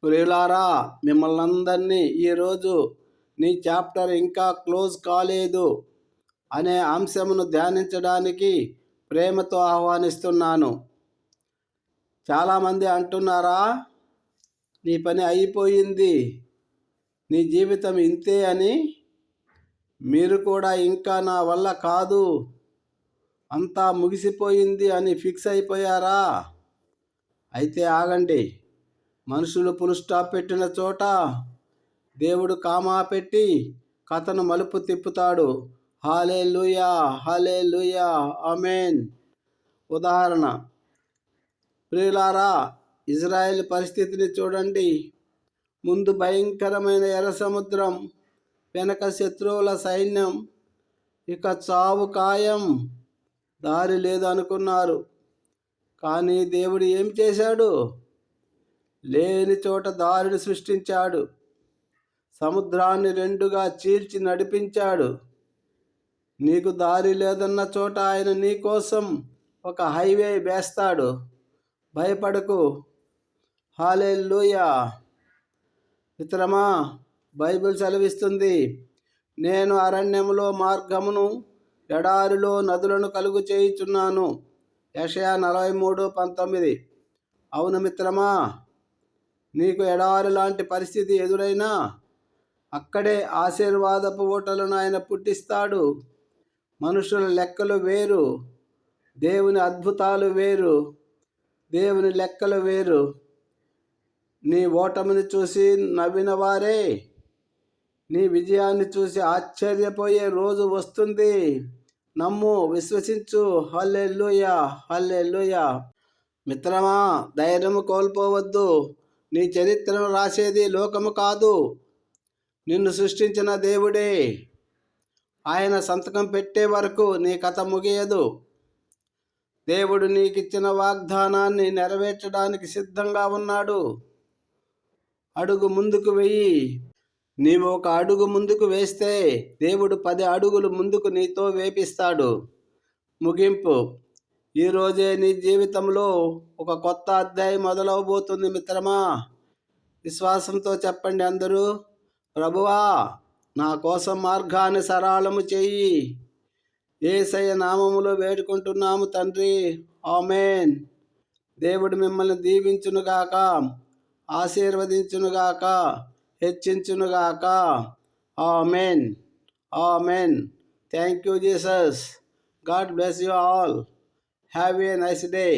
ప్రియులారా, మిమ్మల్ని అందరినీ ఈరోజు నీ చాప్టర్ ఇంకా క్లోజ్ కాలేదు అనే అంశమును ధ్యానించడానికి ప్రేమతో ఆహ్వానిస్తున్నాను. చాలామంది అంటున్నారా, నీ పని అయిపోయింది, నీ జీవితం ఇంతే అని. మీరు కూడా ఇంకా నా వల్ల కాదు, అంతా ముగిసిపోయింది అని ఫిక్స్ అయిపోయారా? అయితే ఆగండి. మనుషులు ఫుల్ స్టాప్ పెట్టిన చోట దేవుడు కామా పెట్టి కథను మలుపు తిప్పుతాడు. హల్లెలూయా, హల్లెలూయా, ఆమేన్. ఉదాహరణ, ప్రియులారా, ఇజ్రాయెల్ పరిస్థితిని చూడండి. ముందు భయంకరమైన ఎర్ర సముద్రం, వెనక శత్రువుల సైన్యం, ఇక చావు ఖాయం. దారి లేదు అనుకున్నారు, కానీ దేవుడు ఏం చేశాడు? లేని చోట దారిని సృష్టించాడు. సముద్రాన్ని రెండుగా చీల్చి నడిపించాడు. నీకు దారి లేదన్న చోట ఆయన నీ కోసం ఒక హైవే వేస్తాడు. భయపడకు. హల్లెలూయా. మిత్రమా, బైబిల్ సెలవిస్తుంది, నేను అరణ్యములో మార్గమును, ఎడారిలో నదులను కలుగు చేయుచున్నాను. యెషయా 43:19. అవును మిత్రమా, నీకు ఎడారి లాంటి పరిస్థితి ఎదురైనా అక్కడే ఆశీర్వాదపు ఊటలను ఆయన పుట్టిస్తాడు. మనుషుల లెక్కలు వేరు, దేవుని అద్భుతాలు వేరు. దేవుని లెక్కలు వేరు. నీ ఓటమిని చూసి నవ్విన వారే నీ విజయాన్ని చూసి ఆశ్చర్యపోయే రోజు వస్తుంది. నమ్ము, విశ్వసించు. హల్లెలూయా, హల్లెలూయా. మిత్రమా, ధైర్యము కోల్పోవద్దు. నీ చరిత్రను రాసేది లోకము కాదు, నిన్ను సృష్టించిన దేవుడే. ఆయన సంతకం పెట్టే వరకు నీ కథ ముగియదు. దేవుడు నీకిచ్చిన వాగ్దానాన్ని నెరవేర్చడానికి సిద్ధంగా ఉన్నాడు. అడుగు ముందుకు వెయ్యి. నీవు ఒక అడుగు ముందుకు వేస్తే దేవుడు 10 అడుగులు ముందుకు నీతో వేపిస్తాడు. ముగింపు, ఈరోజే నీ జీవితంలో ఒక కొత్త అధ్యాయం మొదలవబోతుంది మిత్రమా. విశ్వాసంతో చెప్పండి అందరూ, ప్రభువా, నా కోసం మార్గాన్ని సరళము చెయ్యి. యేసయ్య నామములో వేడుకుంటున్నాము తండ్రి, ఆమేన్. దేవుడు మిమ్మల్ని దీవించునుగాక, ఆశీర్వదించునుగాక, హెచ్చించునుగాక. ఆమేన్, ఆమేన్. Thank you Jesus. God bless you all. Have a nice day.